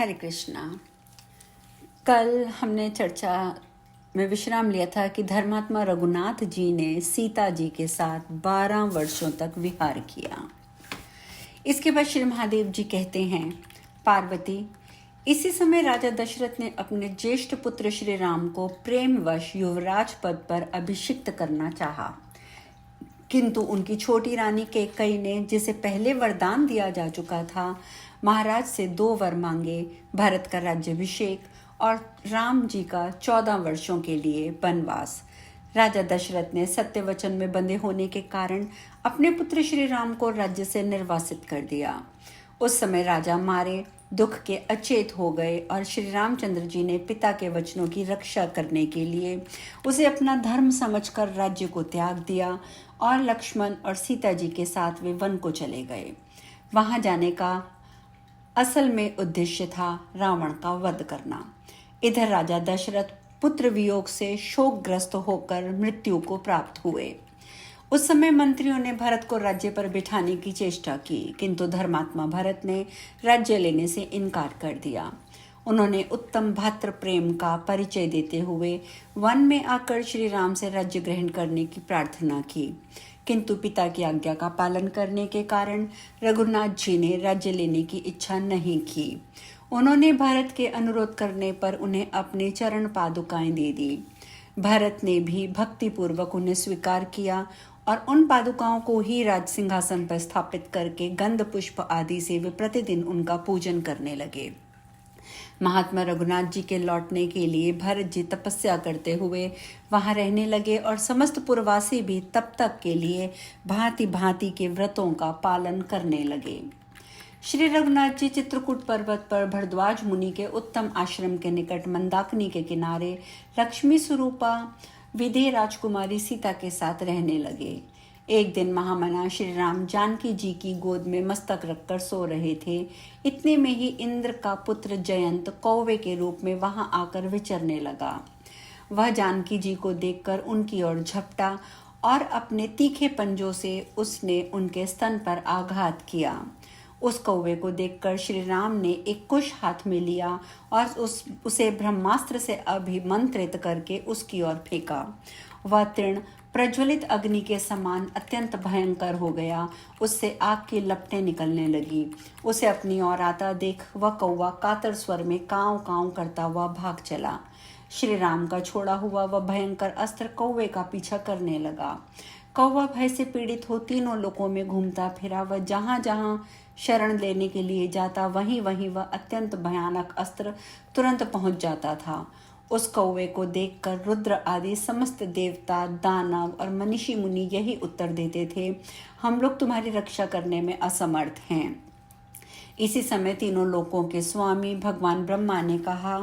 हरे कृष्णा। कल हमने चर्चा में विश्राम लिया था कि धर्मात्मा रघुनाथ जी ने सीता जी के साथ 12 वर्षों तक विहार किया। इसके बाद श्री महादेव जी कहते हैं, पार्वती, इसी समय राजा दशरथ ने अपने ज्येष्ठ पुत्र श्री राम को प्रेमवश युवराज पद पर अभिषिक्त करना चाहा, किंतु उनकी छोटी रानी कैकेयी ने, जिसे पहले वरदान दिया जा चुका था, महाराज से 2 वर मांगे, भरत का राज्याभिषेक और राम जी का 14 वर्षों के लिए वनवास। राजा दशरथ ने सत्य वचन में बंधे होने के कारण अपने पुत्र श्री राम को राज्य से निर्वासित कर दिया। उस समय राजा मारे दुख के अचेत हो गए और श्री रामचंद्र जी ने पिता के वचनों की रक्षा करने के लिए उसे अपना धर्म समझकर राज्य को त्याग दिया और लक्ष्मण और सीता जी के साथ वे वन को चले गए। वहां जाने का असल में उद्देश्य था रावण का वध करना। इधर राजा दशरथ पुत्र वियोग से शोकग्रस्त होकर मृत्यु को प्राप्त हुए। उस समय मंत्रियों ने भरत को राज्य पर बिठाने की चेष्टा की, किंतु धर्मात्मा भरत ने राज्य लेने से इनकार कर दिया। उन्होंने उत्तम भातृ प्रेम का परिचय देते हुए वन में आकर श्री राम से राज्य ग्रहण करने की प्रार्थना की, किंतु पिता की आज्ञा का पालन करने के कारण रघुनाथ जी ने राज्य लेने की इच्छा नहीं की। उन्होंने भरत के अनुरोध करने पर उन्हें अपने चरण पादुकाएं दे दी। भरत ने भी भक्तिपूर्वक उन्हें स्वीकार किया और उन पादुकाओं को ही राज सिंहासन पर स्थापित करके गंध पुष्प आदि से वे प्रतिदिन उनका पूजन करने लगे। महात्मा रघुनाथ जी के लौटने के लिए भरत जी तपस्या करते हुए वहां रहने लगे और समस्त पुरवासी भी तब तक के लिए भांति भांति के व्रतों का पालन करने लगे। श्री रघुनाथ जी चित्रकूट पर्वत पर भरद्वाज मुनि के उत्तम आश्रम के निकट मंदाकिनी के किनारे लक्ष्मी स्वरूपा विदेह राजकुमारी सीता के साथ रहने लगे। एक दिन महामना श्री राम जानकी जी की गोद में मस्तक रखकर सो रहे थे। इतने में ही इंद्र का पुत्र जयंत कौवे के रूप में वहां आकर विचरने लगा। वह जानकी जी को देखकर उनकी ओर झपटा और अपने तीखे पंजों से उसने उनके स्तन पर आघात किया। उस कौवे को देखकर श्री राम ने एक कुश हाथ में लिया और उसे ब्रह्मास्त्र से अभिमंत्रित करके उसकी ओर फेंका। वह तृण प्रज्वलित अग्नि के समान अत्यंत भयंकर हो गया। उससे आग की लपटें निकलने लगी। उसे अपनी ओर आता देख वह कौवा कातर स्वर में कांव कांव करता हुआ भाग चला। श्री राम का छोड़ा हुआ वह भयंकर अस्त्र कौवे का पीछा करने लगा। कौवा भय से पीड़ित हो तीनों लोकों में घूमता फिरा। वह जहां जहां शरण लेने के लिए जाता वहीं वहीं वह अत्यंत भयानक अस्त्र तुरंत पहुंच जाता था। उस कौवे को देखकर रुद्र आदि समस्त देवता, दानव और मनीषी मुनि यही उत्तर देते थे, हम लोग तुम्हारी रक्षा करने में असमर्थ हैं। इसी समय तीनों लोकों के स्वामी भगवान ब्रह्मा ने कहा,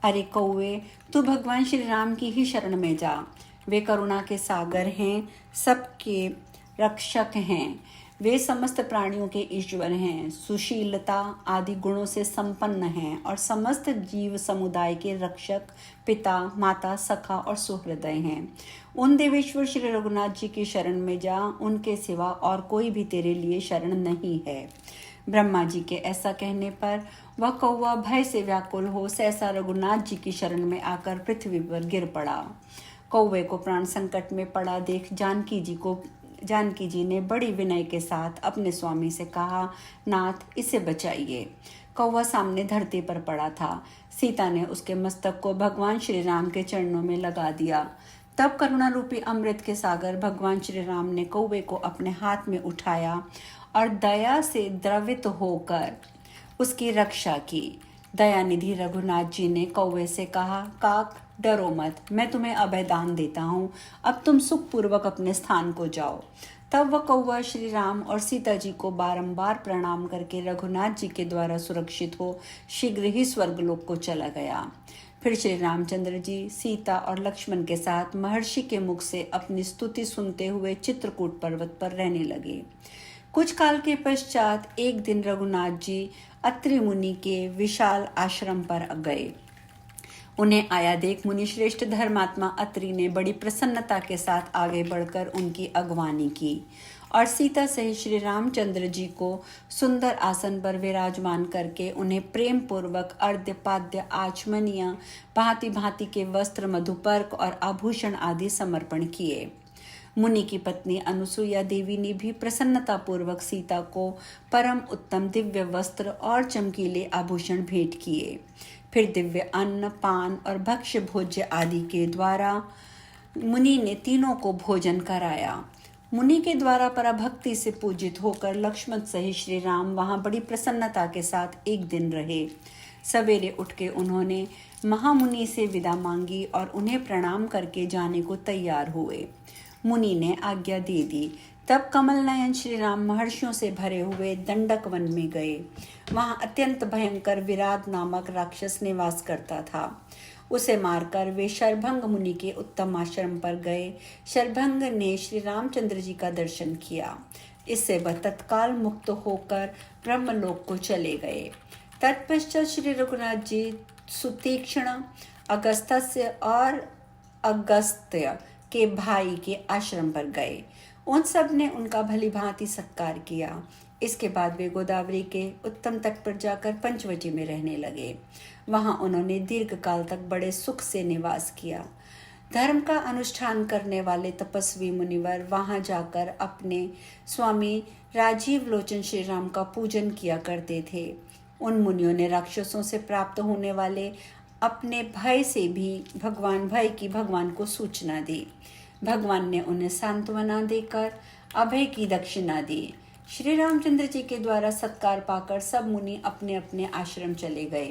अरे कौवे, तू भगवान श्री राम की ही शरण में जा। वे करुणा के सागर हैं, सबके रक्षक हैं। वे समस्त प्राणियों के ईश्वर हैं, सुशीलता आदि गुणों से संपन्न हैं और समस्त जीव समुदाय के रक्षक, पिता, माता, सखा और सुहृदय हैं। उन देवेश्वर श्री रघुनाथ जी की शरण में जा, उनके सिवा और कोई भी तेरे लिए शरण नहीं है। ब्रह्मा जी के ऐसा कहने पर वह कौवा भय से व्याकुल हो सहसा रघुनाथ जी की शरण में आकर पृथ्वी पर गिर पड़ा। कौवे को प्राण संकट में पड़ा देख जानकी जी ने बड़ी विनय के साथ अपने स्वामी से कहा, नाथ, इसे बचाइए। कौवा सामने धरती पर पड़ा था। सीता ने उसके मस्तक को भगवान श्री राम के चरणों में लगा दिया। तब करुणा रूपी अमृत के सागर भगवान श्री राम ने कौवे को अपने हाथ में उठाया और दया से द्रवित होकर उसकी रक्षा की। दयानिधि रघुनाथ जी ने कौवे से कहा, काक, डरो मत, मैं तुम्हें अभयदान देता हूँ। अब तुम सुखपूर्वक अपने स्थान को जाओ। तब वह कौवा श्री राम और सीता जी को बारंबार प्रणाम करके रघुनाथ जी के द्वारा सुरक्षित हो शीघ्र ही स्वर्गलोक को चला गया। फिर श्री रामचंद्र जी सीता और लक्ष्मण के साथ महर्षि के मुख से अपनी स्तुति सुनते हुए चित्रकूट पर्वत पर रहने लगे। कुछ काल के पश्चात एक दिन रघुनाथ जी अत्रि मुनि के विशाल आश्रम पर गए। उन्हें आया देख मुनिश्रेष्ठ धर्मात्मा अत्रि ने बड़ी प्रसन्नता के साथ आगे बढ़कर उनकी अगवानी की और सीता सहित श्री रामचंद्र जी को सुंदर आसन पर विराजमान करके उन्हें प्रेम पूर्वक अर्घ्य पाद्य आचमनीय भांति भांति के वस्त्र मधुपर्क और आभूषण आदि समर्पण किए। मुनि की पत्नी अनुसुईया देवी ने भी प्रसन्नता पूर्वक सीता को परम उत्तम दिव्य वस्त्र और चमकीले आभूषण भेंट किए। फिर दिव्य अन्न पान और भक्ष्य भोज्य आदि के द्वारा मुनि ने तीनों को भोजन कराया। मुनि के द्वारा पराभक्ति से पूजित होकर लक्ष्मण सहित श्री राम वहां बड़ी प्रसन्नता के साथ एक दिन रहे। सवेरे उठ के उन्होंने महामुनि से विदा मांगी और उन्हें प्रणाम करके जाने को तैयार हुए। मुनि ने आज्ञा दे दी। तब कमल नयन श्री राम महर्षियों से भरे हुए दंडक वन में गए। वहां अत्यंत भयंकर विराट नामक राक्षस निवास करता था। उसे मारकर वे शरभंग मुनि के उत्तम आश्रम पर गए। शरभंग ने श्री रामचंद्र जी का दर्शन किया। इससे वह तत्काल मुक्त होकर ब्रह्मलोक को चले गए। तत्पश्चात श्री रघुनाथ जी सुतीक्ष्ण अगस्त्य और अगस्त्य के भाई के आश्रम पर गए। उन सब ने उनका भली भांति सत्कार किया। इसके बाद वे गोदावरी के उत्तम तट पर जाकर पंचवटी में रहने लगे। वहां उन्होंने दीर्घ काल तक बड़े सुख से निवास किया। धर्म का अनुष्ठान करने वाले तपस्वी मुनिवर वहां जाकर अपने स्वामी राजीव लोचन श्री राम का पूजन किया करते थे। उन मुनियों ने राक्षसों से प्राप्त होने वाले अपने भय से भी भगवान को सूचना दी। भगवान ने उन्हें सांत्वना देकर अभय की दक्षिणा दी। श्री रामचंद्र जी के द्वारा सत्कार पाकर सब मुनि अपने अपने आश्रम चले गए।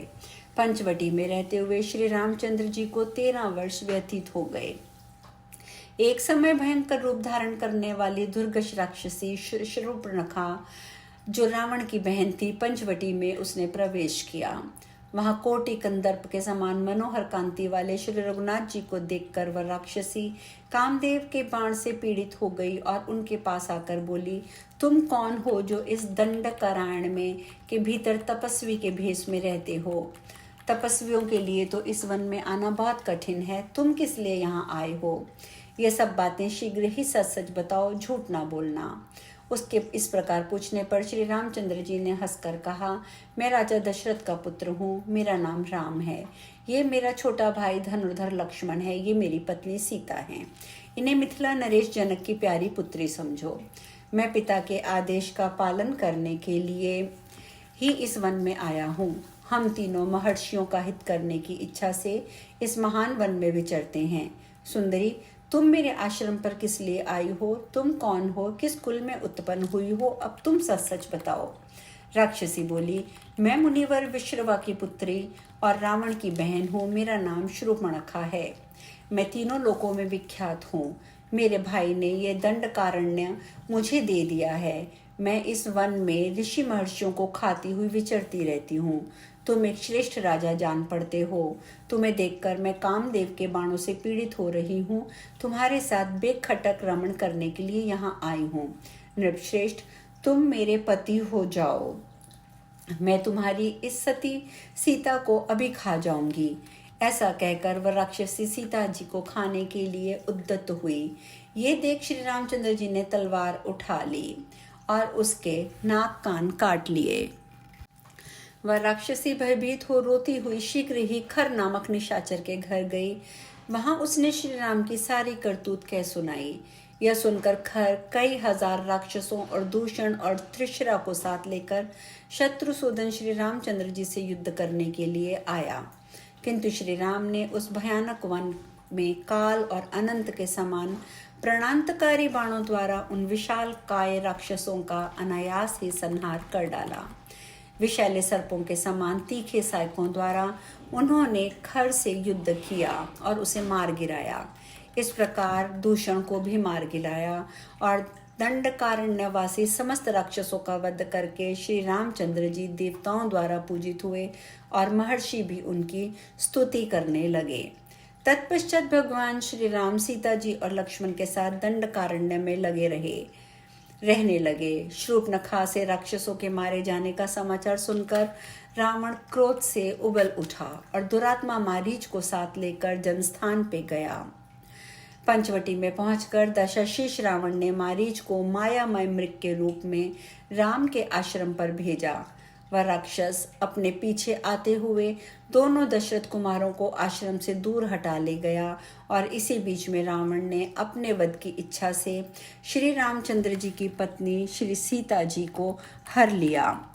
पंचवटी में रहते हुए श्री रामचंद्र जी को 13 वर्ष व्यतीत हो गए। एक समय भयंकर रूप धारण करने वाली दुर्गश राक्षसी शूर्पणखा, जो रावण की बहन थी, पंचवटी में उसने प्रवेश किया। वहां कोटि कंदर्प के समान मनोहर कांति वाले श्री रघुनाथ जी को देखकर वह राक्षसी कामदेव के बाण से पीड़ित हो गई और उनके पास आकर बोली, तुम कौन हो जो इस दंडकारण्य में के भीतर तपस्वी के भेष में रहते हो? तपस्वियों के लिए तो इस वन में आना बहुत कठिन है। तुम किस लिए यहाँ आए हो? ये सब बातें शीघ्र ही सच सच बताओ, झूठ ना बोलना। उसके इस प्रकार पूछने पर श्री रामचंद्र जी ने हंसकर कहा, मैं राजा दशरथ का पुत्र हूँ। मेरा नाम राम है। ये मेरा छोटा भाई धनुर्धर लक्ष्मण है। ये मेरी पत्नी सीता है। इन्हें मिथिला नरेश जनक की प्यारी पुत्री समझो। मैं पिता के आदेश का पालन करने के लिए ही इस वन में आया हूँ। हम तीनों महर्षियों का हित करने की इच्छा से इस महान वन में विचरते हैं। सुंदरी, तुम मेरे आश्रम पर किस लिए आई हो? तुम कौन हो? किस कुल में उत्पन्न हुई हो? अब तुम सच सच बताओ। राक्षसी बोली, मैं मुनिवर विश्रवा की पुत्री और रावण की बहन हूँ। मेरा नाम शूर्पणखा है। मैं तीनों लोकों में विख्यात हूँ। मेरे भाई ने ये दंडकारण्य मुझे दे दिया है। मैं इस वन में ऋषि महर्षियों को खाती हुई विचरती रहती हूँ। तुम एक श्रेष्ठ राजा जान पड़ते हो। तुम्हें देखकर मैं कामदेव के बाणों से पीड़ित हो रही हूँ। तुम्हारे साथ बेखटक रमण करने के लिए यहाँ आई हूँ। नृपश्रेष्ठ, तुम मेरे पति हो जाओ। मैं तुम्हारी इस सती सीता को अभी खा जाऊंगी। ऐसा कहकर वह राक्षसी सीता जी को खाने के लिए उद्यत हुई। ये देख श्री रामचंद्र जी ने तलवार उठा ली और उसके नाक कान काट लिए। वह राक्षसी भयभीत हो रोती हुई शीघ्र ही खर नामक निशाचर के घर गई। वहां उसने श्री राम की सारी करतूत कह सुनाई। यह सुनकर खर कई हजार राक्षसों और दूषण और त्रिशरा को साथ लेकर शत्रुसूदन श्री रामचंद्र जी से युद्ध करने के लिए आया। किंतु श्री राम ने उस भयानक वन में काल और अनंत के समान प्राणांतकारी बाणों द्वारा उन विशाल काय राक्षसों का अनायास ही संहार कर डाला। विषैले सर्पों के समान तीखे सैकों द्वारा उन्होंने खर से युद्ध किया और उसे मार गिराया। इस प्रकार दूषण को भी मार गिराया और दंडकारण्यवासी समस्त राक्षसों का वध करके श्री रामचंद्र जी देवताओं द्वारा पूजित हुए और महर्षि भी उनकी स्तुति करने लगे। तत्पश्चात भगवान श्री राम सीता जी और लक्ष्मण के साथ दंडकारण्य में रहने लगे। शूर्पणखा से राक्षसों के मारे जाने का समाचार सुनकर रावण क्रोध से उबल उठा और दुरात्मा मारीच को साथ लेकर जनस्थान पे गया। पंचवटी में पहुंचकर दशशीष रावण ने मारीच को मायामय मृग के रूप में राम के आश्रम पर भेजा। वह राक्षस अपने पीछे आते हुए दोनों दशरथ कुमारों को आश्रम से दूर हटा ले गया और इसी बीच में रावण ने अपने वध की इच्छा से श्री रामचंद्र जी की पत्नी श्री सीता जी को हर लिया।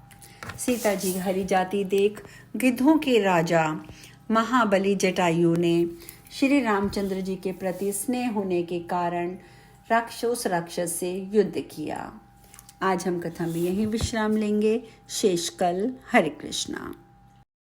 सीता जी हरी जाती देख गिद्धों के राजा महाबली जटायु ने श्री रामचंद्र जी के प्रति स्नेह होने के कारण राक्षस से युद्ध किया। आज हम कथा में यहीं विश्राम लेंगे। शेष कल। हरे कृष्णा।